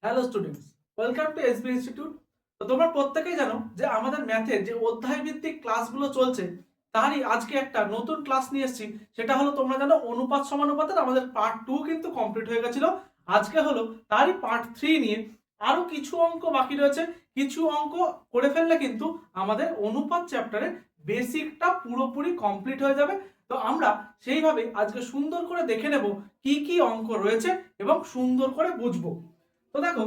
Hello students, welcome to SB institute. তো তোমরা প্রত্যেকেই জানো যে আমাদের ম্যাথের যে অধ্যায় ভিত্তিক ক্লাসগুলো চলছে তারই আজকে একটা নতুন ক্লাস নিয়ে এসেছি। সেটা হলো তোমরা জানো অনুপাত সমানুপাতের আমাদের পার্ট 2 কিন্তু কমপ্লিট হয়ে গেছিল। আজকে হলো তারই পার্ট 3 নিয়ে আরো কিছু অঙ্ক বাকি রয়েছে। কিছু অঙ্ক করে ফেললে কিন্তু আমাদের অনুপাত চ্যাপ্টারে বেসিকটা পুরোপুরি কমপ্লিট হয়ে যাবে। তো আমরা সেইভাবে আজকে সুন্দর করে দেখে নেব কি কি অঙ্ক রয়েছে এবং সুন্দর করে বুঝবো। তো দেখো,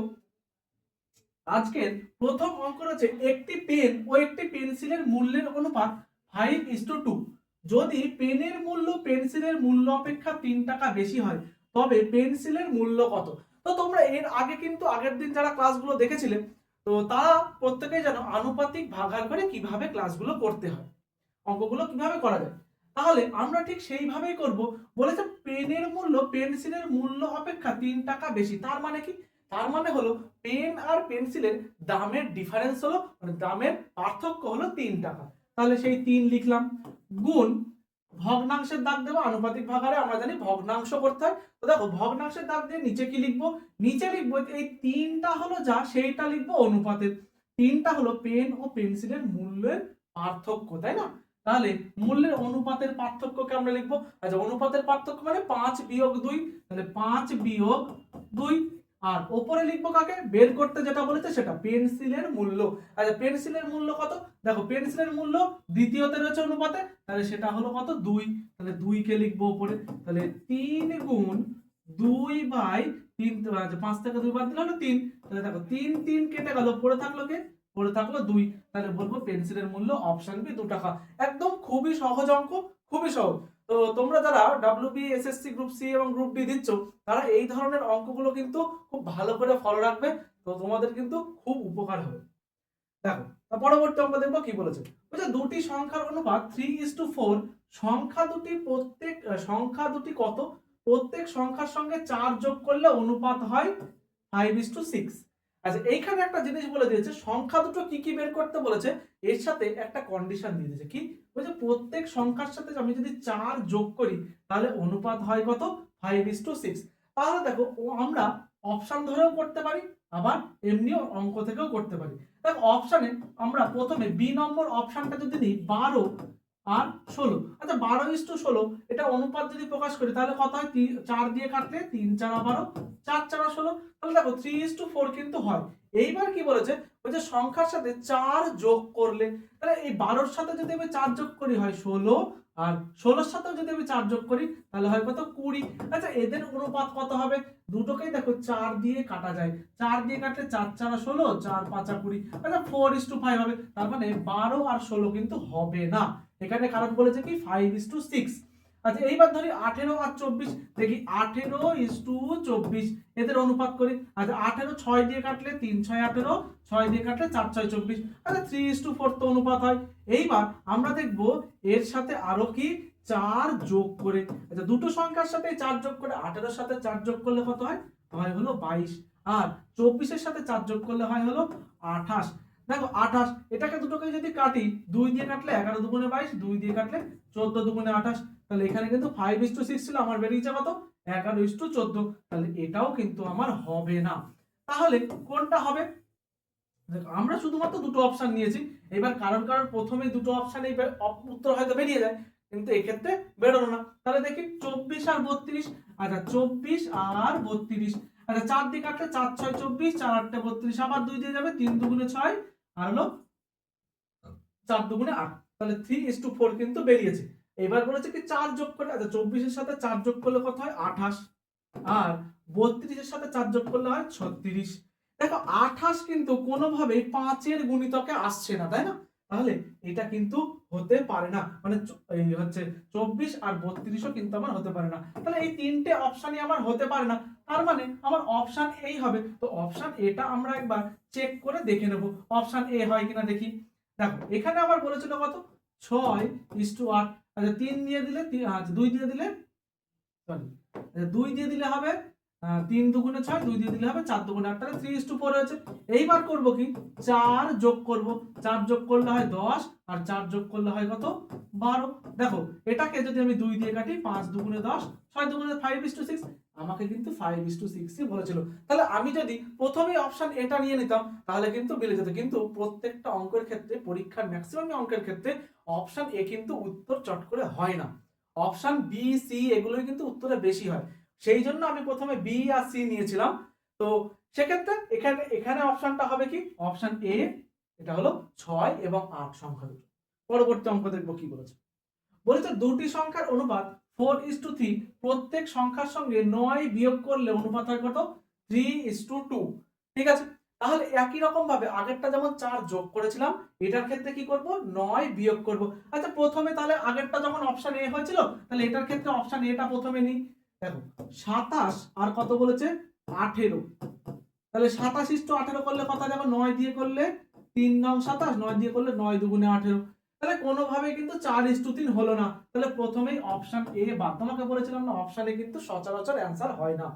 আজকের প্রথম অঙ্ক রয়েছে একটি পেন ও একটি পেন্সিলের মূল্যের অনুপাত 5:2। যদি পেনের মূল্য পেন্সিলের মূল্য অপেক্ষা 3 টাকা বেশি হয় তবে পেন্সিলের মূল্য কত? তো তোমরা এর আগে কিন্তু আগের দিন যারা ক্লাসগুলো দেখেছিলে তো তারা প্রত্যেকেই জানো আনুপাতিক ভাগার করে কিভাবে ক্লাসগুলো করতে হয়, অঙ্কগুলো কিভাবে করা যায়। তাহলে আমরা ঠিক সেইভাবেই করব। বলেছে পেনের মূল্য পেন্সিলের মূল্য অপেক্ষা 3 টাকা বেশি, তার মানে কি? তার মানে হলো পেন আর পেন্সিলের দামের ডিফারেন্স হলো, মানে দামের পার্থক্য হলো 3 টাকা। তাহলে সেই 3 লিখলাম, গুণ ভগ্নাংশের দাগ দেবো। আনুপাতিক ভাগারে আমরা জানি ভগ্নাংশ করতে হয়। তো দেখো, ভগ্নাংশের দাগ দিয়ে নিচে কি লিখবো? নিচে লিখবো এই 3টা হলো যা সেইটা লিখবো অনুপাতের। 3টা হলো পেন ও পেন্সিলের মূল্যের পার্থক্য, তাই না? তাহলে মূল্যের অনুপাতের পার্থক্যকে আমরা লিখবো। আচ্ছা, অনুপাতের পার্থক্য মানে 5-2, তাহলে 5-2। আর ওপরে লিখবো কাকে? বের করতে যেটা বলেছে সেটা পেন্সিলের মূল্য। আচ্ছা, পেন্সিলের মূল্য কত? দেখো, পেন্সিলের মূল্য দ্বিতীয়তে রয়েছে অনুপাতে, তাহলে সেটা হলো কত? 2। তাহলে 2 কে লিখবো উপরে। তাহলে 3 গুণ 2/3। আচ্ছা, 5 থেকে 2 বাদ দিলে হলো 3। তাহলে দেখো 3 3 কেটে গেল, পড়ে থাকলো কে? পড়ে থাকলো 2। তাহলে বলবো পেন্সিলের মূল্য অপশন বি 2 টাকা। একদম খুবই সহজ অঙ্ক, খুবই সহজ। তো তোমরা যারা ডব্লিউবি, এসএসসি গ্রুপ সি এবং গ্রুপ ডি দিচ্ছ তারা এই ধরনের অঙ্কগুলো কিন্তু খুব ভালো করে ফলো রাখবে, তো তোমাদের কিন্তু খুব উপকার হবে। দেখো, পরবর্তী অঙ্ক দেখবো কি বলেছে। বলছে দুটি সংখ্যার অনুপাত 3:4। সংখ্যা দুটি কত? প্রত্যেক সংখ্যার সঙ্গে 4 যোগ করলে অনুপাত হয় 5:6। আচ্ছা, এইখানে একটা জিনিস বলে দিয়েছে, সংখ্যা দুটো কি কি বের করতে বলেছে। এর সাথে একটা কন্ডিশন দিয়ে দিয়েছে, কি বলছে? প্রত্যেক সংখ্যার সাথে আমি যদি 4 যোগ করি তাহলে অনুপাত হয় কত? 5:6। তাহলে দেখো, আমরা অপশন ধরেও করতে পারি, আবার এমনিও অঙ্ক থেকেও করতে পারি। দেখো, অপশনে আমরা প্রথমে বি নম্বর অপশনটা যদি নিই 12 আর 16। আচ্ছা, 12:16 এটা অনুপাত যদি প্রকাশ করি তাহলে কত হয়? 4 দিয়ে কাটলে 3 4 12, 4 4 16। তাহলে দেখো 3:4 কিন্তু হয়। এইবার কি বলেছে? বলছে সংখ্যার সাথে 4 যোগ করলে, তাহলে এই 12 সাথে যদি আমি 4 যোগ করি হয় 16, আর 16 সাথেও যদি আমি 4 যোগ করি তাহলে হয় কত? 20। আচ্ছা, এদের অনুপাত কত হবে? দুটোকেই দেখো 4 দিয়ে কাটা যায়। 4 দিয়ে কাটলে 4 4 16, 4 5 20। আচ্ছা, 4:5 হবে। তার মানে 12 আর 16 কিন্তু হবে না এখানে, কারণ বলেছে কি 5:6। আচ্ছা, এইবার ধরি 18 আর 24। দেখি 18:24 এদের অনুপাত করি। আচ্ছা, 18 6 দিয়ে কাটলে 3 6 18, 6 দিয়ে কাটলে 4 6 24। আচ্ছা, 3:4 তো অনুপাত হয়। এইবার আমরা দেখব এর সাথে আরো কি 4 যোগ করে। আচ্ছা, দুটো সংখ্যার সাথে 4 যোগ করে, 18 এর সাথে 4 যোগ করলে কত হয়? হয় হলো 22। আর 24 এর সাথে 4 যোগ করলে হয় হলো 28। দেখো 28, এটাকে দুটোকে যদি কাটি, 2 দিয়ে কাটলে 11 দুগুণে 22, 2 দিয়ে কাটলে 14 দুগুণে 28। তাহলে এখানে কিন্তু 5:6 ছিল, আমার বেরিয়েছে কত? 11:14। তাহলে এটাও কিন্তু আমার হবে না। তাহলে কোনটা হবে? দেখো, আমরা শুধুমাত্র দুটো অপশন নিয়েছি। এবার কারণ প্রথমেই দুটো অপশনে উত্তর হয়তো বেরিয়ে যায়, কিন্তু এক্ষেত্রে বেরোলো না। তাহলে দেখি 24 আর 32। আচ্ছা, 24 আর 32। আচ্ছা, 4 দিয়ে কাটলে 4 6 24, 4 8 32, আবার 2 দিয়ে যাবে, 3 দুগুণে 6 আর হলো 4 দুগুণে 8। তাহলে 3:4 কিন্তু বেরিয়েছে। এবার বলেছে কি 4 যোগ করে। আচ্ছা, 24 এর সাথে 4 যোগ করলে কত হয়? 28। আর 32 এর সাথে 4 যোগ করলে হয় 36। দেখো, 28 কিন্তু কোনোভাবেই 5 এর গুণিতকে আসছে না, তাই না? তাহলে এটা কিন্তু হতে পারে না, মানে এই হচ্ছে 24 আর 32ও কিন্তু আমার হতে পারে না। তাহলে এই তিনটে অপশনই আমার হতে পারে না। তার মানে আমার অপশন এই হবে। তো অপশন এটা আমরা একবার চেক করে দেখে নেব অপশন এ হয় কিনা। দেখি, দেখো এখানে আমার বলেছিল কত? 6:8। আচ্ছা, 3 দিয়ে দিলে, আচ্ছা 2 দিয়ে দিলে, সরি, 2 দিয়ে দিলে হবে 3 দুগুণে 6, 2 দিয়ে দিলে হবে 4 দুগুণে 8, তাহলে 3:4 হয়েছে। এইবার করব কি? 4 যোগ করব। 4 যোগ করলে হয় 10, আর 4 যোগ করলে হয় কত? 12। দেখো, এটাকে যদি আমি 2 দিয়ে কাটি, 5 দুগুণে 10, 6 দুগুণে 5:6। আমাকে কিন্তু 5:6 বলেছিল। তাহলে আমি যদি প্রথমেই অপশন এটা নিয়ে নিতাম তাহলে কিন্তু মিলে যেত, কিন্তু প্রত্যেকটা অঙ্কের ক্ষেত্রে, পরীক্ষার ম্যাক্সিমাম অঙ্কের ক্ষেত্রে অপশন এ কিন্তু উত্তর চট করে হয় না, অপশন বি সি এগুলোই কিন্তু উত্তরে বেশি হয়। সেই জন্য আমি প্রথমে বি আর সি নিয়েছিলাম। তো সেক্ষেত্রে এখানে এখানে অপশনটা হবে কি, অপশন এ, এটা হলো 6 এবং 8 সংখ্যা দুটো। পরবর্তী অঙ্ক দেখবো কি বলেছে। বলেছে দুটি সংখ্যার অনুপাত 4:3, প্রত্যেক সংখ্যার সঙ্গে 9 বিয়োগ করলে অনুপাত হয় কত, 3:2। ঠিক আছে, তাহলে একই রকম ভাবে আগেরটা যেমন 4 যোগ করেছিলাম, এটার ক্ষেত্রে কি করব, 9 বিয়োগ করব। আচ্ছা প্রথমে তাহলে আগেরটা যখন অপশন এ হয়েছিল, তাহলে এটার ক্ষেত্রে অপশন এটা প্রথমে নিই। দেখো 27 আর কত বলেছে, 18। তাহলে 27:18 করলে কত যাবে, 9 দিয়ে করলে 3 9 27, 9 দিয়ে করলে 9 2 18। তাহলে কোনোভাবে কিন্তু 4:3 হলো না, তাহলে প্রথমেই অপশন এ বাদ। তোমাকে বলেছিলাম না অপশনে কিন্তু সচরাচর অ্যান্সার হয় না।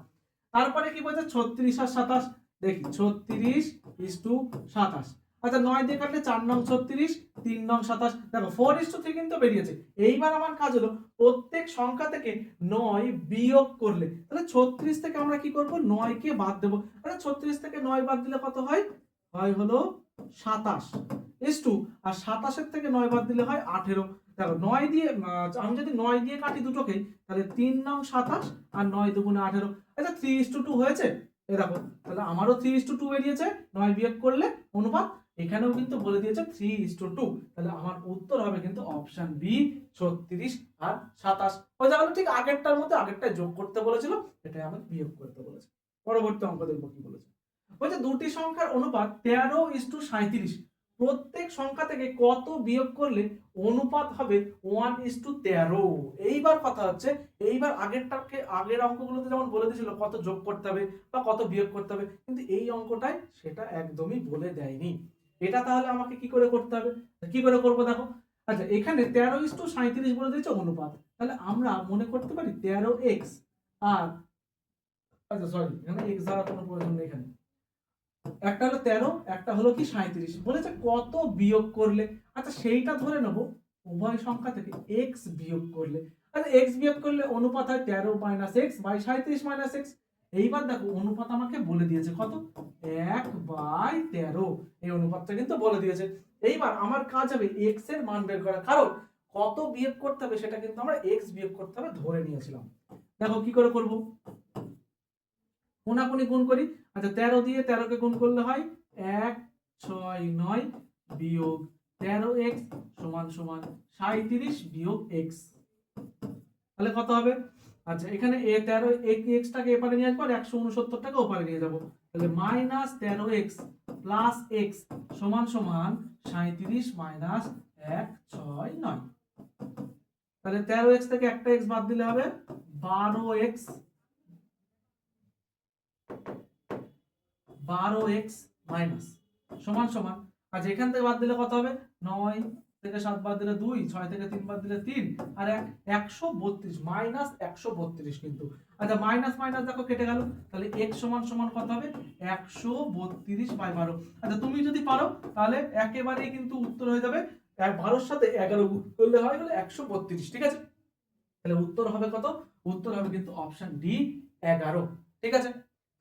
তারপরে কি বলছে, 36 আর 27, দেখি 36:27। আচ্ছা 9 দিয়ে কাটলে 4 9 36, 3 9 27, দেখো 4:3 কিন্তু বেরিয়েছে। এইবার আমার কাজ হলো প্রত্যেক সংখ্যা থেকে 9 বিয়োগ করলে, তাহলে 36 থেকে আমরা কি করব, 9 কে বাদ দেব। তাহলে 36 থেকে 9 বাদ দিলে কত হয়, হয় হলো 27 আর 27 থেকে 9 বাদ দিলে হয় 18। দেখো 9 দিয়ে আমি যদি 9 দিয়ে কাটি দুটোকে, তাহলে 3 9 27 আর 9 2 18। আচ্ছা 3:2 হয়েছে, এই দেখো তাহলে আমারও 3:2 বেরিয়েছে 9 বিয়োগ করলে অনুপাত। এখানেও কিন্তু বলে দিয়েছে 3:2, তাহলে আমার উত্তর হবে কিন্তু অপশন বি 36 আর 27। ওই জায়গাটা ঠিক আগেরটার মধ্যে, আগেরটায় যোগ করতে বলেছিল, এটাই আমাকে বিয়োগ করতে বলেছে। পরবর্তী অঙ্ক দেখবো কি বলেছে। বলছে দুটি সংখ্যার অনুপাত 13:37, প্রত্যেক সংখ্যা থেকে কত বিয়োগ করলে অনুপাত হবে 1:13। এইবার কথা হচ্ছে, এইবার আগেরটাকে, আগের অঙ্কগুলোতে যেমন বলে দিয়েছিল কত যোগ করতে হবে বা কত বিয়োগ করতে হবে, কিন্তু এই অঙ্কটায় সেটা একদমই বলে দেয়নি। এটা তাহলে আমাকে কি করে করতে হবে, কি করে করব দেখো। আচ্ছা এখানে 13:37 বলে দিয়েছে অনুপাত, তাহলে আমরা মনে করতে পারি 13x আর, আচ্ছা সরি এখানে x ধরার কোনো প্রয়োজন নেই, এখানে একটা হলো 13, একটা হলো কি 37, বলেছে কত বিয়োগ করলে। আচ্ছা সেইটা ধরে নেব উভয় সংখ্যা থেকে x বিয়োগ করলে। আচ্ছা x বিয়োগ করলে অনুপাত হয় 13 - x বাই 37 - x। এইবার দেখো অনুপাত আমাকে বলে দিয়েছে কত, 1/13, এই অনুপাতটা কিন্তু বলে দিয়েছে। এইবার আমার কাজ হবে x এর মান বের করা, কারণ কত বিয়োগ করতে হবে সেটা কিন্তু আমরা x বিয়োগ করতে হবে ধরে নিয়েছিলাম। দেখো কি করে করব, কোনাকুনি গুণ করি। আচ্ছা 13 দিয়ে 13 কে গুণ করলে হয় 1 6 9 বিয়োগ 13x সমান সমান 37 বিয়োগ x। তাহলে কত হবে, আচ্ছা এখানে এ 13 x টাকে এপারে নিয়ে আসবো আর 169 টাকে ওপারে নিয়ে যাব, তাহলে -13x প্লাস x সমান সমান 37 মাইনাস 1 6 9। তাহলে 13x থেকে একটা x বাদ দিলে হবে 12x, 12x মাইনাস সমান সমান, আচ্ছা এখান থেকে বাদ দিলে কত হবে, 9 থেকে 7 বাদ দিলে 2, 6 থেকে 3 বাদ দিলে 3 আর 1 132 মাইনাস 132 কিন্তু। আচ্ছা মাইনাস মাইনাস দেখো কেটে গেল, তাহলে x সমান সমান কত হবে, 132/12। আচ্ছা তুমি যদি পারো তাহলে একেবারেই কিন্তু উত্তর হয়ে যাবে 12 এর সাথে 11 গুণ করলে হয় হলো 132। ঠিক আছে, তাহলে উত্তর হবে কত, উত্তর হবে কিন্তু অপশন ডি 11। ঠিক আছে,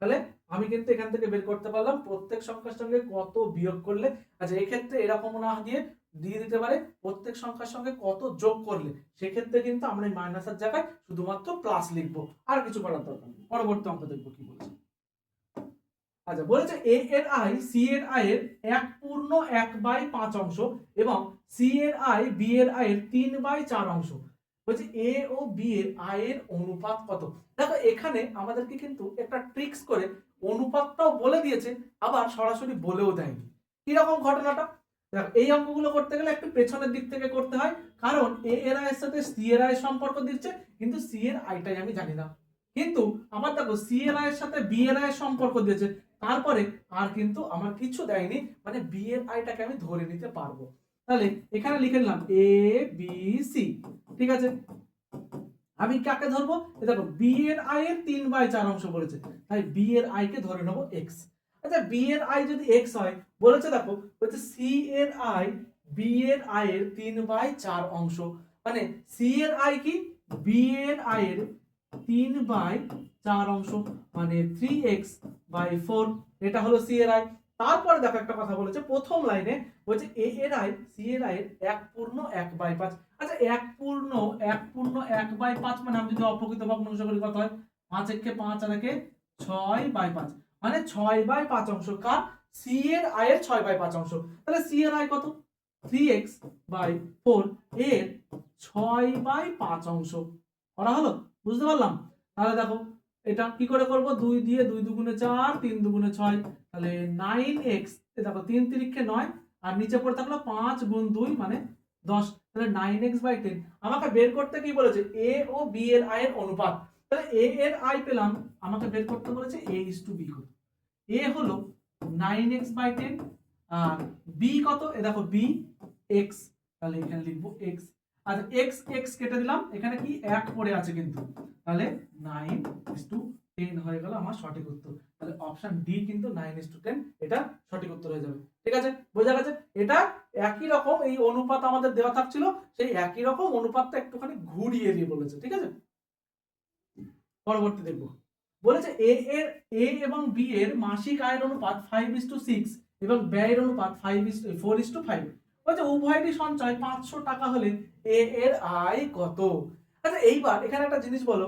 তাহলে আমি কিন্তু এখান থেকে বের করতে পারলাম প্রত্যেক সংখ্যার সঙ্গে কত বিয়োগ করলে। আচ্ছা এই ক্ষেত্রে এরকম না দিয়ে দিয়ে দিতে পারে প্রত্যেক সংখ্যার সঙ্গে কত যোগ করলে, সেক্ষেত্রে কিন্তু আমরা এই মাইনাসের জায়গায় শুধুমাত্র প্লাস লিখবো, আর কিছু করার দরকার নেই। পরবর্তী অঙ্ক দেখবো কি বলছে। আচ্ছা বলেছে a এর i c এর i এর 1/1/5 অংশ এবং c এর i b এর i এর 3/4 অংশ। বলছে a ও b এর i এর অনুপাত কত। দেখো এখানে আমাদেরকে কিন্তু একটা ট্রিক্স করে অনুপাতটাও বলে দিয়েছে, আবার সরাসরি বলেও দেয়নি। কি রকম ঘটনাটা, দেখো এই অঙ্কগুলো করতে গেলে একটু পেছনের দিক থেকে করতে হয়, কারণ a এর i এর সাথে c এর i এর সম্পর্ক দিচ্ছে, কিন্তু c এর i টাই আমি জানি না। কিন্তু আমার দেখো c এর i এর সাথে b এর i এর সম্পর্ক দিয়েছে, তারপরে আর কিন্তু আমার কিছু দেয়নি, মানে বি এর আইটাকে আমি ধরে নিতে পারবো। তাহলে এখানে লিখে নিলাম এ বি সি। ঠিক আছে, আমি কাকে ধরবো, দেখো বি এর আই এর 3/4 অংশ বলেছে, তাই বি এর আই কে ধরে নেবো এক্স। আচ্ছা বি এর আই যদি এক্স হয়, বলেছে দেখো বলছে সি এর আই বি এর আই এর 3/4 অংশ, মানে সি এর আই কি বি এর আই এর 3/4 অংশ, মানে 3x/4। এটা হলো সি এর আয়। তারপরে দেখো একটা কথা বলেছে প্রথম লাইনে, বলছে এ এর আয় সি এর আয়ের 1/5। আচ্ছা 1/1/5 মানে আমি যদি অপ্রকৃত ভগ্নাংশ করি কত হয়? 5 একে 5 আর একে 6/5, মানে 6/5 অংশ। কার? সি এর আয়ের 6/5 অংশ। তাহলে সি এর আয় কত? 3x/4 এর 6/5 অংশ করা হলো। বুঝতে পারলাম? তাহলে দেখো এটা কি করে করব? 2 দিয়ে 2 দুগুণে 4, 3 দুগুণে 6, তাহলে 9x, দেখো 3 তিরিক্ষে 9, আর নিচে পড়ে থাকলো 5 গুণ 2 মানে 10, তাহলে 9x/10। আমাকে বের করতে কি বলেছে? a ও b এর আয়ের অনুপাত। তাহলে a এর আয় পেলাম, আমাকে বের করতে বলেছে a:b কত। a হলো 9x/10 আর b কত? এ দেখো b x, তাহলে এখানে লিখবো x। আর x x কেটে দিলাম, এখানে কি 1 পড়ে আছে কিন্তু, তাহলে 9:10 হয়ে গেল আমার সঠিক উত্তর। তাহলে অপশন ডি কিন্তু 9:10 এটা সঠিক উত্তর হয়ে যাবে। ঠিক আছে, বোঝা গেছে? এটা একই রকম এই অনুপাত আমাদের দেওয়া থাকছিল, সেই একই রকম অনুপাতটা একটুখানি ঘুরিয়ে দিয়ে বলেছে। ঠিক আছে, পরবর্তী দেখবো। বলেছে এ এবং বি এর মাসিক আয়ের অনুপাত 5:6 এবং ব্যয়ের অনুপাত 4:5। বলছে উভয়েরই সঞ্চয় 500 টাকা হলে এ এর আয় কত? আচ্ছা এইবার এখানে একটা জিনিস বলো,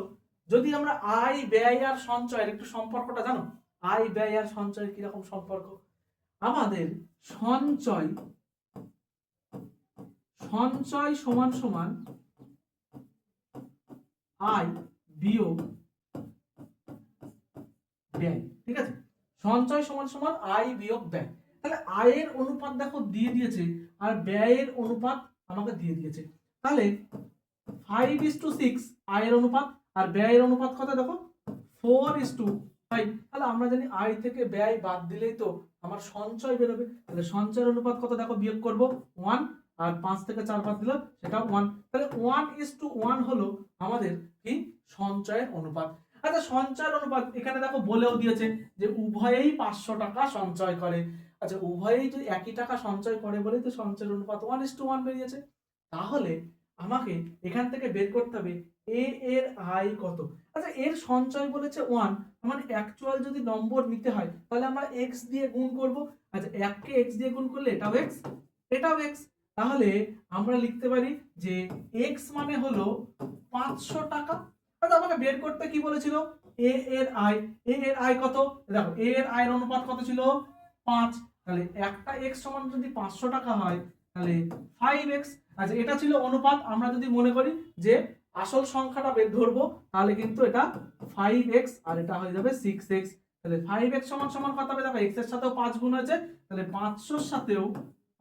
যদি আমরা আয় ব্যয় আর সঞ্চয়ের একটু সম্পর্কটা জানো? আয় ব্যয় আর সঞ্চয়ের কিরকম সম্পর্ক? আমাদের সঞ্চয় সমান সমান আয় বিয়োগ ব্যয়। ঠিক আছে, সঞ্চয় সমান সমান আয় বিয়োগ ব্যয়। তাহলে আয়ের অনুপাত দেখো দিয়ে দিয়েছে, আর ব্যয়ের অনুপাত আমাকে দিয়ে দিয়েছে। তাহলে 5:6 আয়ের অনুপাত, আর ব্যয়ের অনুপাত কত দেখো? 4:5। তাহলে আমরা জানি আয় থেকে ব্যয় বাদ দিলেই তো আমার সঞ্চয় বেরোবে। তাহলে সঞ্চয়ের অনুপাত কত দেখো? বিয়োগ করব 1, আর 5 থেকে 4 বাদ দিলাম, সেটাও 1। তাহলে 1:1 হলো আমাদের কি? সঞ্চয়ের অনুপাত। আচ্ছা সঞ্চয়ের অনুপাত এখানে দেখো বলেও দিয়েছে যে উভয়েই 500 টাকা সঞ্চয় করে। আচ্ছা উভয়েই যদি একই টাকা সঞ্চয় করে বলেই তো সঞ্চয়ের অনুপাত 1:1 বেরিয়েছে। তাহলে আমাকে এখান থেকে বের করতে হবে এ এর আয় কত। আচ্ছা এর সঞ্চয় বলেছে 1, মানে অ্যাকচুয়াল যদি নম্বর নিতে হয় তাহলে আমরা x দিয়ে গুণ করব। আচ্ছা 1 কে x দিয়ে গুণ করলে এটাও x, এটাও x। তাহলে আমরা লিখতে পারি যে x মানে হলো 500 টাকা। আচ্ছা আমাকে বের করতে কি বলেছিল? এ এর আয়। এ এর আয় কত? দেখো এ এর আয়ের অনুপাত কত ছিল? 5। তাহলে একটা x সমান যদি 500 টাকা হয় তাহলে 5x। আচ্ছা এটা ছিল অনুপাত। আমরা যদি মনে করি যে আসল সংখ্যাটা বের ধরবো তাহলে কিন্তু এটা 5x আর এটা হয়ে যাবে 6x। তাহলে 5x সমান সমান কত হবে? দেখো x এর সাথেও 5 গুণ হয়েছে, তাহলে 500 এর সাথেও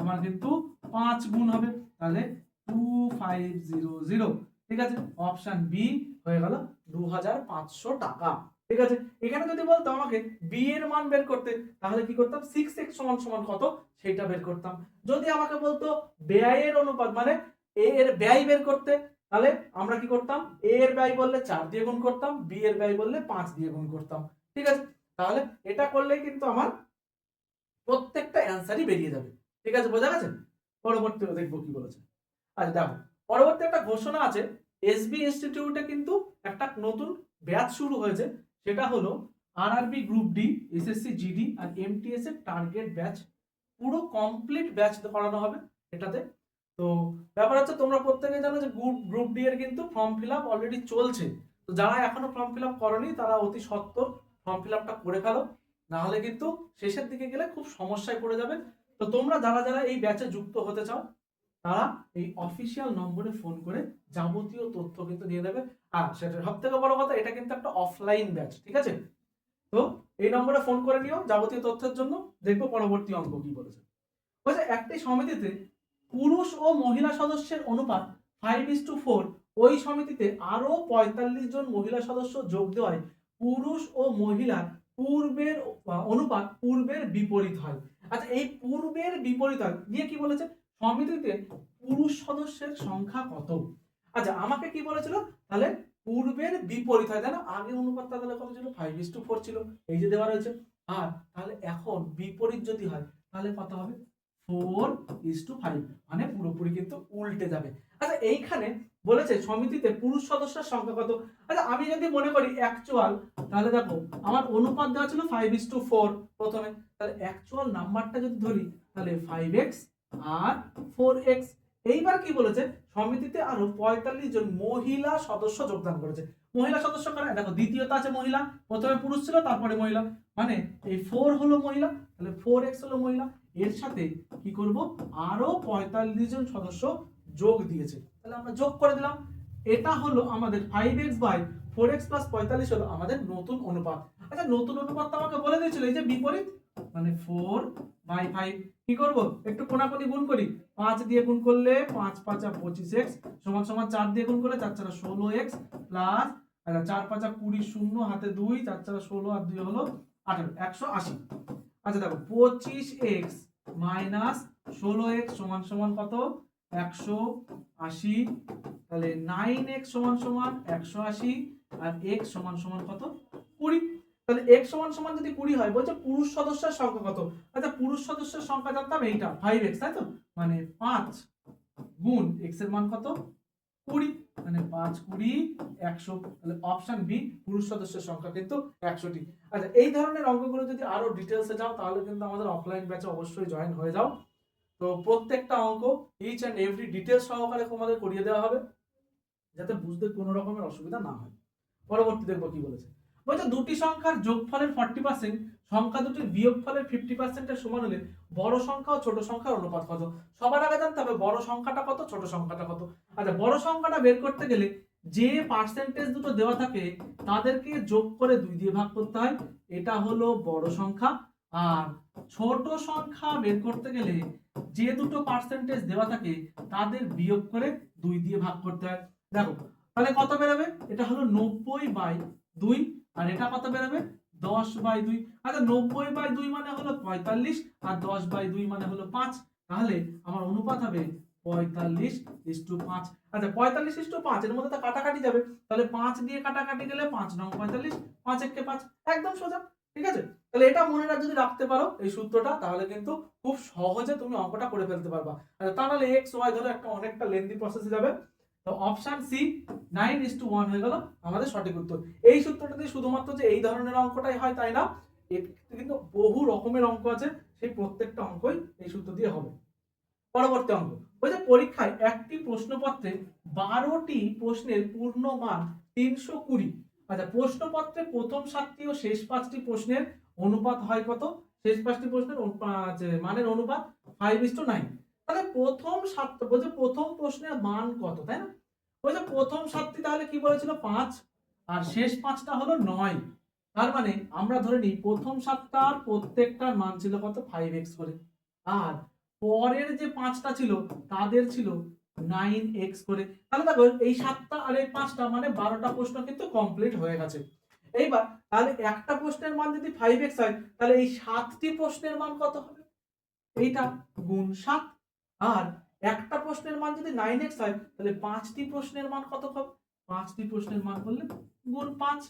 আমার কিন্তু 5 গুণ হবে, তাহলে 2500। ঠিক আছে, অপশন বি হয়ে গেল 2500 টাকা। ঠিক আছে, এখানে যদি বলতো আমাকে বি এর মান বের করতে তাহলে কি করতাম? 6x সমান সমান কত সেটা বের করতাম। যদি আমাকে বলতো ব্যয়ের অনুপাত মানে এ এর ব্যয় বের করতে, তাহলে আমরা কি করতাম? এ এর ব্যয় বললে 4 দিয়ে গুণ করতাম, বি এর ব্যয় বললে 5 দিয়ে গুণ করতাম। ঠিক আছে, তাহলে এটা করলেই কিন্তু আমার প্রত্যেকটা অ্যান্সারই বেরিয়ে যাবে। ঠিক আছে, বোঝা গেছে? পরবর্তীতে দেখবো কি বলেছে। আচ্ছা দেখো পরবর্তী একটা ঘোষণা আছে, এসবি ইনস্টিটিউটে কিন্তু একটা নতুন ব্যাচ শুরু হয়েছে, সেটা হলো RRB group D, SSC GD আর এমটিএস এর টার্গেট ব্যাচ। পুরো কমপ্লিট ব্যাচ করানো হবে এটাতে। তো ব্যাপার হচ্ছে তোমরা প্রত্যেকে জানো যে গ্রুপ ডি এর কিন্তু ফর্ম ফিল আপ অলরেডি চলছে। তো যারা এখনো ফর্ম ফিল আপ করনি তারা অতি সত্বর ফর্ম ফিল আপটা করে ফেলো, না হলে কিন্তু শেষের দিকে গেলে খুব সমস্যায় পড়ে যাবে। তো তোমরা যারা যারা এই ব্যাচে যুক্ত হতে চাও তারা এই অফিসিয়াল নম্বরে ফোন করে যাবতীয় তথ্য কিন্তু নিয়ে নেবে। আর সেটা সব থেকে বড় কথা, এটা কিন্তু একটা অফলাইন ব্যাচ। ঠিক আছে, তো এই নম্বরে ফোন করে নিও যাবতীয় তথ্যের জন্য। দেখবো পরবর্তী অঙ্ক কি বলেছে। বলছে একটি সমিতিতে পুরুষ ও মহিলা সদস্যের অনুপাত 5:4, ওই সমিতিতে আরো 45 জন মহিলা সদস্য যোগ দেওয়ায় পুরুষ ও মহিলার পূর্বের অনুপাত পূর্বের বিপরীত হয়। আচ্ছা এই পূর্বের বিপরীত হয় দিয়ে কি বলেছে? সমিতিতে পুরুষ সদস্যের সংখ্যা কত। আচ্ছা আমাকে কি বলেছিল? তাহলে পূর্বের বিপরীত হয়, তাই না? আগে অনুপাতটা তাহলে কত ছিল? 5:4 ছিল, এই যে দেওয়া রয়েছে। আর তাহলে এখন বিপরীত যদি হয় তাহলে কত হবে? 4:5, মানে পুরোপুরি কিন্তু উল্টে যাবে। আচ্ছা এইখানে বলেছে সমিতিতে পুরুষ সদস্যের সংখ্যা কত। আচ্ছা আমি যদি মনে করি অ্যাকচুয়াল, তাহলে দেখো আমার অনুপাত দেওয়া ছিল 5:4 প্রথমে, তাহলে অ্যাকচুয়াল নাম্বারটা যদি ধরি তাহলে 5x আর 4x। এইবার কি বলেছে, সমিতিতে আরো 45 জন মহিলা সদস্য যোগদান করেছে। মহিলা সদস্য কারা, দেখো দ্বিতীয়টা আছে মহিলা, প্রথমে পুরুষ ছিল তারপরে মহিলা, মানে এই 4 হলো মহিলা, তাহলে 4x হলো মহিলা। এর সাথে কি করব, আরো 45 জন সদস্য যোগ দিয়েছে, তাহলে আমরা যোগ করে দিলাম। এটা হলো আমাদের 5x/4x + 45 হলো আমাদের নতুন অনুপাত। আচ্ছা নতুন অনুপাতটা আমাকে বলে দিয়েছিল এই যে বিপরীত, মানে 4/5। কি করব, একটু কোণাকুণি গুণ করি। 5 দিয়ে গুণ করলে 5 × 5 = 25x সমান সমান 4 দিয়ে গুণ করলে 4 × 4 = 16x প্লাস 4 × 5 = 20, শূন্য হাতে 2, 4 × 4 = 16 আর 2 হলো 18, 180। আচ্ছা দেখো 25x - 16x সমান সমান কত, 180। তাহলে 9x সমান সমান 180 আর x সমান সমান কত, 20। তাহলে x সমান সমান যদি 20 হয়, বলছে পুরুষ সদস্যের সংখ্যা কত। আচ্ছা পুরুষ সদস্যের সংখ্যা জানতাম এইটা 5x, তাই তো, মানে 5 গুণ x এর মান কত, 20, মানে 5 20 100। তাহলে অপশন বি পুরুষ সদস্যের সংখ্যা কিন্তু 100টি। আচ্ছা এই ধরনের অঙ্কগুলো যদি আরো ডিটেইলসে যাও তাহলে কিন্তু আমাদের অফলাইন ব্যাচে অবশ্যই জয়েন হয়ে যাও। তো প্রত্যেকটা অঙ্ক ইচ এন্ড এভরি ডিটেইলস সহকারে তোমাদের করিয়ে দেওয়া হবে, যাতে বুঝতে কোনো রকমের অসুবিধা না হয়। পরবর্তী দেখবো কি বলেছে। বলছে দুটি সংখ্যার যোগফলের 40%, সংখ্যা দুটির বিয়োগফলের 50% এর সমান হলে বড় সংখ্যা ও ছোট সংখ্যার অনুপাত কত। সবার আগে জানতে হবে বড় সংখ্যাটা কত, ছোট সংখ্যাটা কত। আচ্ছা বড় সংখ্যাটা বের করতে গেলে যে পার্সেন্টেজ দুটো দেওয়া থাকে তাদেরকে যোগ করে 2 দিয়ে ভাগ করতে হয়, এটা হলো বড় সংখ্যা। আর ছোট সংখ্যা বের করতে গেলে যে দুটো পার্সেন্টেজ দেওয়া থাকে তাদের বিয়োগ করে 2 দিয়ে ভাগ করতে হয়। দেখো তাহলে কত বেরোবে, এটা হলো 90/2 আর এটা কত বেরোবে, 10/2। আচ্ছা 90/2 মানে হলো 45 আর 10/2 মানে হলো 5, তাহলে আমার অনুপাত হবে 45:5। আচ্ছা 45:5 এর মধ্যে তো কাটাকাটি যাবে, তাহলে 5 দিয়ে কাটাকাটি গেলে 5 নং 45, 5 একে 5, একদম সোজা। ঠিক আছে, তাহলে এটা মনে যদি রাখতে পারো এই সূত্রটা, তাহলে কিন্তু খুব সহজে তুমি অঙ্কটা করে ফেলতে পারবা। আচ্ছা তা নাহলে x y ধরে একটা অনেকটা লেন্দি প্রসেসে যাবে। তো অপশন সি 9:1 হয়ে গেল আমাদের সঠিক উত্তর। এই সূত্রটাতে শুধুমাত্র যে এই ধরনের অঙ্কটাই হয় তাই না, এর কিন্তু বহু রকমের অঙ্ক আছে, সেই প্রত্যেকটা অঙ্কই এই সূত্র দিয়ে হবে। পরবর্তী অঙ্ক, ওই যে পরীক্ষায় একটি প্রশ্নপত্রে 12টি প্রশ্নের পূর্ণ মান 320। আচ্ছা প্রশ্নপত্রে প্রথম 7টি ও শেষ 5টি প্রশ্নের অনুপাত হয় কত, শেষ 5টি প্রশ্নের মানের অনুপাত 5:9। তাহলে প্রথম 7টা বলছে প্রথম প্রশ্নের মান কত, তাই না। ওই যে প্রথম 7টি তাহলে কি বলেছিল 5 আর শেষ 5টা হলো 9, তার মানে আমরা ধরে নিই প্রথম 7টার প্রত্যেকটার মান ছিল কত, 5x করে, আর পরের যে 5টা ছিল তাদের ছিল 9x করে। তাহলে দেখো এই 7টা আর এই 5টা মানে 12টা প্রশ্ন কিন্তু কমপ্লিট হয়ে গেছে। এইবার তাহলে একটা প্রশ্নের মান যদি 5x হয়, তাহলে এই 7টি প্রশ্নের মান কত হবে, এইটা গুণ 7। আর একটা প্রশ্নের মান যদি 9x হয়, তাহলে 5টি প্রশ্নের মান কত হবে, 5টি প্রশ্নের মান করলে গুণ 5।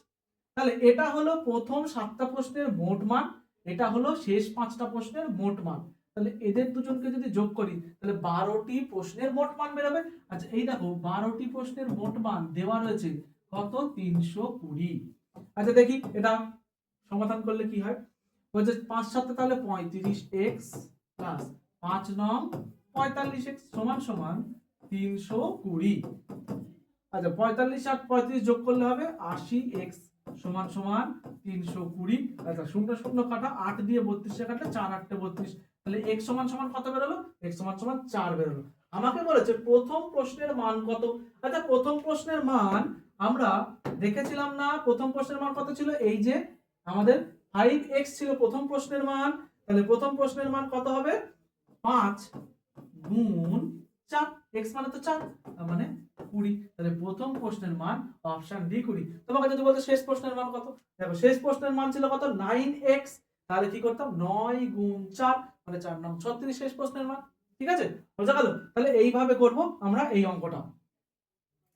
তাহলে এটা হলো প্রথম 7টা প্রশ্নের মোট মান, এটা হলো শেষ 5টা প্রশ্নের মোট মান। তাহলে এদের দুজনকে যদি যোগ করি তাহলে 12টি প্রশ্নের মোট মান বেরোবে। আচ্ছা এই দেখো 12টি প্রশ্নের মোট মান দেওয়া রয়েছে কত, 320। আচ্ছা দেখি এটা সমাধান করলে কি হয়। বলছে 5 7 তাহলে 35x প্লাস 5 নং 45x সমান সমান 320। আচ্ছা 45 আর 35 যোগ করলে হবে 80x সমান সমান 320। আচ্ছা শূন্য শূন্য কাটা, 8 দিয়ে 32 কাটলে 4 8 32, তাহলে x সমান সমান কত বেরোলো, x সমান সমান 4 বেরোলো। আমাকে বলেছে প্রথম প্রশ্নের মান কত। আচ্ছা প্রথম প্রশ্নের মান আমরা দেখেছিলাম না, প্রথম প্রশ্নের মান কত ছিল, এই যে আমাদের 5x ছিল প্রথম প্রশ্নের মান, তাহলে প্রথম প্রশ্নের মান কত হবে, 5 গুণ 4, x মানে তো 4, তার মানে 20। তাহলে প্রথম প্রশ্নের মান অপশন ডি 20। তোমাকে যদি বলতো শেষ প্রশ্নের মান কত, দেখো শেষ প্রশ্নের মান ছিল কত, 9x, তাহলে কি করতাম 9 গুণ 4 মানে 4 নং 36 শেষ প্রশ্নের মান। ঠিক আছে, বোঝা গেল। তাহলে এইভাবে করব আমরা এই অঙ্কটা।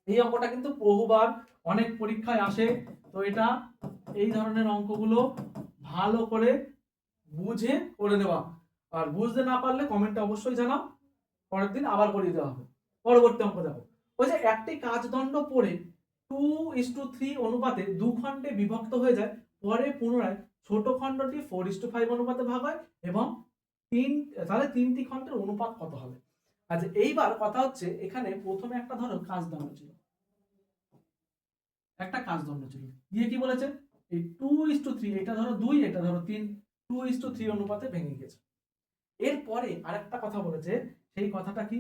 এই অঙ্কটা কিন্তু বহুবার অনেক পরীক্ষায় আসে, তো এটা এই ধরনের অঙ্কগুলো ভালো করে বুঝে করে নেওয়া। আর বুঝতে না পারলে কমেন্টে অবশ্যই জানাও, পরের দিন আবার করিয়ে দেওয়া হবে। পরবর্তী অঙ্ক দেখো, ওই যে একটি কাজদণ্ড পড়ে 2:3 অনুপাতে দু খণ্ডে বিভক্ত হয়ে যায়, পরে পুনরায় ছোট খণ্ডটি 4:5 অনুপাতে ভাগ হয় এবং তাহলে তিনটি খণ্ডের অনুপাত কত হবে? আচ্ছা, এইবার কথা হচ্ছে এখানে প্রথমে একটা ধরো কাজদণ্ড ছিল, একটা কাজদণ্ড ছিল, দিয়ে কি বলেছে এই 2:3, এটা ধরো 2, এটা ধরো 3, 2:3 অনুপাতে ভেঙে গেছে। এরপরে আরেকটা কথা বলেছে, সেই কথাটা কি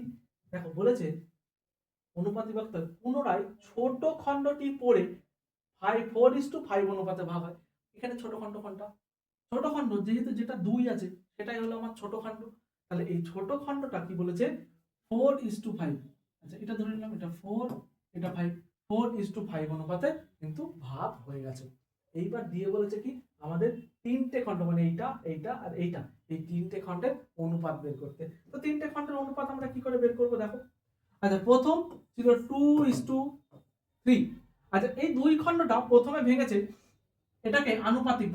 দেখো, বলেছে অনুপাত বিভক্ত পুনরায় ছোট খণ্ডটি পড়ে 4:5 অনুপাতে ভাগ হয়। এখানে ছোট খণ্ড কোনটা? ছোট খণ্ড যেহেতু যেটা 2 আছে সেটাই হলো আমার ছোট খণ্ড। তাহলে এই ছোট খণ্ডটা কি বলেছে 4:5। আচ্ছা, এটা ধরে নিলাম এটা 4, এটা 5, 4:5 অনুপাতে কিন্তু ভাগ হয়ে গেছে। এইবার দিয়ে বলেছে কি আমাদের তিনটে খণ্ড, মানে এইটা, এইটা আর এইটা, এই তিনটে খণ্ডের অনুপাত বের করতে। তো তিনটে খণ্ডের অনুপাত আমরা কি করে বের করব দেখো। আচ্ছা, প্রথম ছিল 2:3। আচ্ছা, এই দুই খণ্ডটা প্রথমে ভেঙেছে, এটাকে আনুপাতিক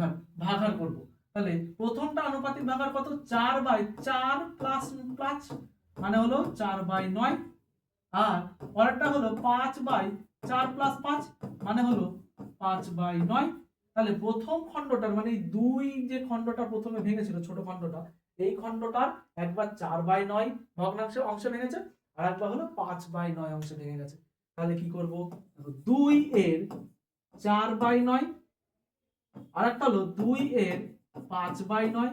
ভাগাকার করব। তাহলে প্রথমটা আনুপাতিক ভাগাকার কত? 4/4 প্লাস 5 মানে হলো 4/9, আর পরেরটা হলো 5/4 প্লাস 5 মানে হলো 5/9। তাহলে প্রথম খণ্ডটার মানে এই দুই যে খণ্ডটা প্রথমে ভেঙেছিল ছোট খণ্ডটা, এই খণ্ডটার একবার 4/9 ভগ্নাংশে অংশে ভেঙেছে, আর একবার হলো 5/9 অংশে ভেঙে গেছে। তাহলে কি করব, 2 এর 4/9 আর একটা হলো 2 এর 5/9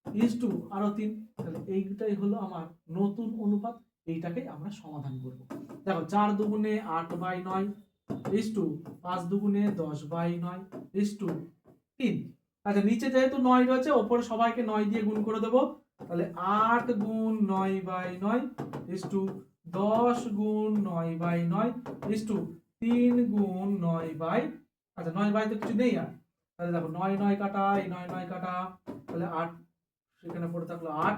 ইজটু আরো 3। তাহলে এইটাই হলো আমার নতুন অনুপাত, এইটাকে আমরা সমাধান করব। দেখো 4 দুগুণে 8/9 ইজটু 5 দুগুণে 10/9 ইজটু 3। আচ্ছা, নিচে যেহেতু 9 রয়েছে, ওপরে সবাইকে 9 দিয়ে গুণ করে দেব। তাহলে 8 গুণ 9/9 ইজটু 10 গুণ 9/9 ইজটু 3 গুণ 9 আচ্ছা 9 তো কিছু নেই আর। তাহলে দেখো 9 9 কাটা, এই 9 9 কাটা, তাহলে 8 সেখানে পড়ে থাকলো 8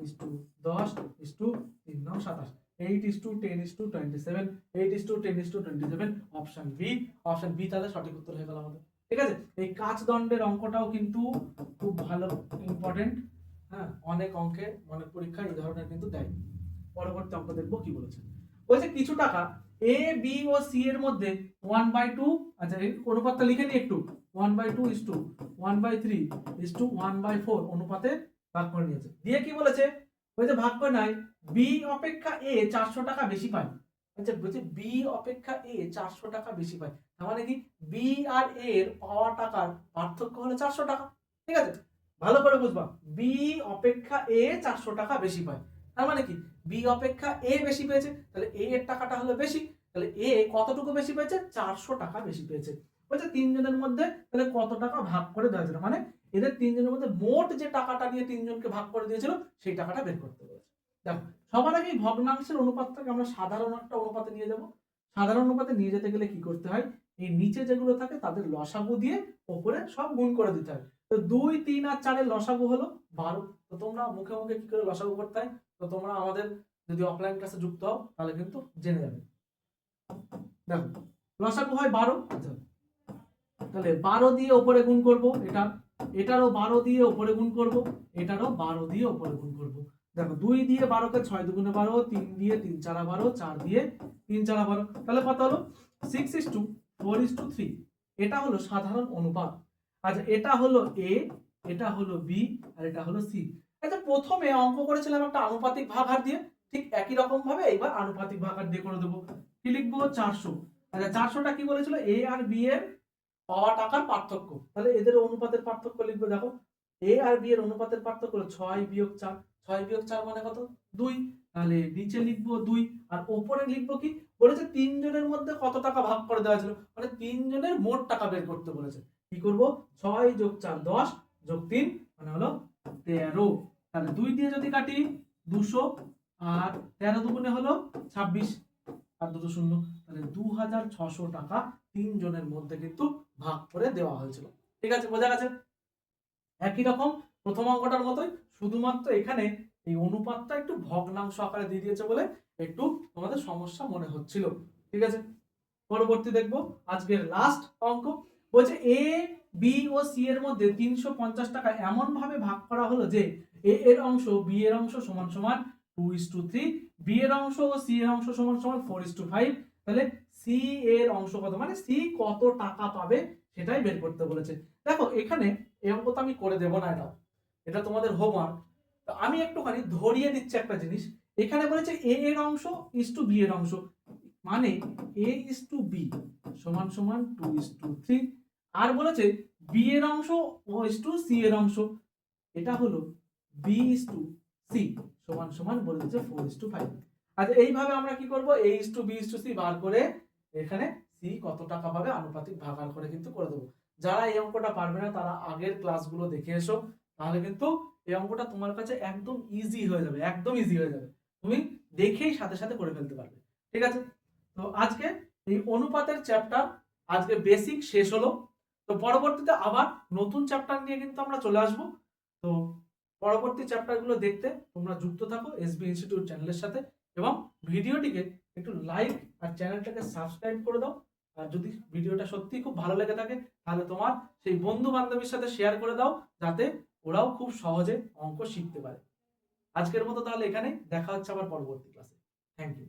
ইজটু 10 ইজটু 3 9 27, 8 ইজটু 10 ইজটু 27, 8 ইজটু 10 ইজটু 27, অপশন বি। অপশন বি তাহলে সঠিক উত্তর হয়ে গেল আমাদের। ঠিক আছে, এই কাজদণ্ডের অঙ্কটাও কিন্তু খুব ভালো ইম্পর্টেন্ট। হ্যাঁ, অনেক অঙ্কে অনেক পরীক্ষা এই ধরনের কিন্তু দেয়। পরবর্তী অঙ্ক দেখবো কি বলেছে। বলছে কিছু টাকা এ বি ও সি এর মধ্যে 1/2, আচ্ছা এই অনুপাতটা লিখে নি একটু, 1/2 ইজটু 1/3 ইজটু 1/4 অনুপাতে ভাগ করে নিয়েছে। দিয়ে কি বলেছে, ওই যে ভাগ করে নাই বি অপেক্ষা এ 400 টাকা বেশি পায়। আচ্ছা, বলছে বি অপেক্ষা এ 400 টাকা বেশি পায়, তার মানে কি বি আর এ এর পাওয়া টাকার পার্থক্য হলো 400 টাকা। ঠিক আছে, ভালো করে বুঝবা, বি অপেক্ষা এ 400 টাকা বেশি পায়, তার মানে কি বি অপেক্ষা এ বেশি পেয়েছে, তাহলে এ এর টাকাটা হলো বেশি। তাহলে এ কতটুকু বেশি পেয়েছে? 400 টাকা বেশি পেয়েছে। বলছে তিনজনের মধ্যে তাহলে কত টাকা ভাগ করে দেওয়া ছিল, মানে এদের তিনজনের মধ্যে মোট যে টাকাটা নিয়ে তিনজনকে ভাগ করে দিয়েছিল সেই টাকাটা বের করতে বলেছে। দেখো, সবার আগে ভগ্নাংশের অনুপাতটাকে আমরা সাধারণ একটা অনুপাতে নিয়ে যাব। সাধারণ অনুপাতে নিয়ে যেতে গেলে কি করতে হয়, এই নিচে যেগুলো থাকে তাদের লসাগু দিয়ে উপরে সব গুণ করে দিতে হয়। তো 2 3 আর 4 এর লসাগু হলো 12। তো তোমরা মুখে মুখে কি করে লসাগু করতে হয়, তো তোমরা আমাদের যদি অফলাইন ক্লাসে যুক্ত হও তাহলে কিন্তু জেনে যাবে। দেখো লসাগু হয় 12। আচ্ছা, তাহলে 12 দিয়ে উপরে গুণ করব, এটারও 12 দিয়ে উপরে গুণ করব, এটারও 12 দিয়ে উপরে গুণ করব। দেখো 2 দিয়ে 12 কে 6 দুগুণে 12, 3 দিয়ে 3 4 12, 4 দিয়ে 3 4 12, তাহলে কত হলো 6:4:3। এটা হলো সাধারণ অনুপাত। আচ্ছা, এটা হলো এ, এটা হলো বি, আর এটা হলো সি। আচ্ছা, প্রথমে অঙ্ক করেছিলাম একটা আনুপাতিক ভাগাহার দিয়ে, ঠিক একই রকম ভাবে এবার আনুপাতিক ভাগাহার দিয়ে করে দেব। কি লিখবো 400। আচ্ছা, 400টা কি বলেছিল, এ আর বি এর পাওয়া টাকার পার্থক্য, তাহলে এদের অনুপাতের পার্থক্য লিখবো। দেখো এ আর বি এর অনুপাতের পার্থক্য হলো 6 বিয়োগ 4, 6 বিয়োগ 4 মানে কত 2। তাহলে নিচে লিখবো 2 আর উপরে লিখবো কি, বলেছে তিনজনের মধ্যে কত টাকা ভাগ করে দেওয়া ছিল, মানে তিনজনের মোট টাকা বের করতে বলেছে। কি করব, 6 যোগ 4 10 যোগ 3 মানে হলো 13। তাহলে 2 দিয়ে যদি কাটি 200, আর 13 দুগুণে হলো 26, আর দুটো শূন্য, তাহলে 2600 টাকা তিনজনের মধ্যে কিন্তু ভাগ করে দেওয়া হয়েছিল। ঠিক আছে, বোঝা গেছে। একই রকম প্রথম অঙ্কটার মতোই, শুধুমাত্র এখানে এই অনুপাতটা একটু ভগ্নাংশ আকারে দিয়ে দিয়েছে বলে একটু তোমাদের সমস্যা মনে হচ্ছিল। ঠিক আছে, পরবর্তী দেখবো আজকের লাস্ট অঙ্ক। বলছে এ বি ও সি এর মধ্যে 350 টাকা এমন ভাবে ভাগ করা হলো যে এ এর অংশ বি এর অংশ সমান সমান 2:3, বি এর অংশ ও সি এর অংশ সমান সমান 4:5, তাহলে সি এর অংশ কত, মানে সি কত টাকা পাবে সেটাই বের করতে বলেছে। দেখো এখানে এই অঙ্ক তো আমি করে দেব না, এটা তোমাদের হোমওয়ার্ক। তো আমি একটুখানি ধরিয়ে দিচ্ছি একটা জিনিস। এখানে বলেছে এ এর অংশ ইস টু বি এর অংশ, মানে এ ইস টু বি সমান সমান 2:3, আর বলেছে বি এর অংশ ও ইস টু সি এর অংশ, এটা হলো বি ইস টু সি সমান সমান বলে দিচ্ছে 4:5। আচ্ছা এইভাবে আমরা কি করব, A is to B is to C বার করে এখানে সি কত টাকা পাবে আনুপাতিক ভাগাকার করে কিন্তু করে দেবো। যারা এই অঙ্কটা পারবে না তারা আগের ক্লাসগুলো দেখে এসো, তাহলে কিন্তু এই অঙ্কটা তোমার কাছে একদম ইজি হয়ে যাবে, একদম ইজি হয়ে যাবে, তুমি দেখেই সাথে সাথে করে ফেলতে পারবে। ঠিক আছে, তো আজকে এই অনুপাতের চ্যাপ্টার আজকে বেসিক শেষ হলো। তো পরবর্তীতে আবার নতুন চ্যাপ্টার নিয়ে কিন্তু আমরা চলে আসবো। তো পরবর্তী চ্যাপ্টারগুলো দেখতে তোমরা যুক্ত থাকো এসবি ইনস্টিটিউট চ্যানেলের সাথে, এবং ভিডিওটিকে একটু লাইক আর চ্যানেলটাকে সাবস্ক্রাইব করে দাও। আর যদি ভিডিওটা সত্যি খুব ভালো লেগে থাকে তাহলে তোমার সেই বন্ধু বান্ধবীর সাথে শেয়ার করে দাও, যাতে ওরাও খুব সহজে অঙ্ক শিখতে পারে। আজকের মতো তাহলে এখানে দেখা হচ্ছে আবার পরবর্তী ক্লাসে। Thank you.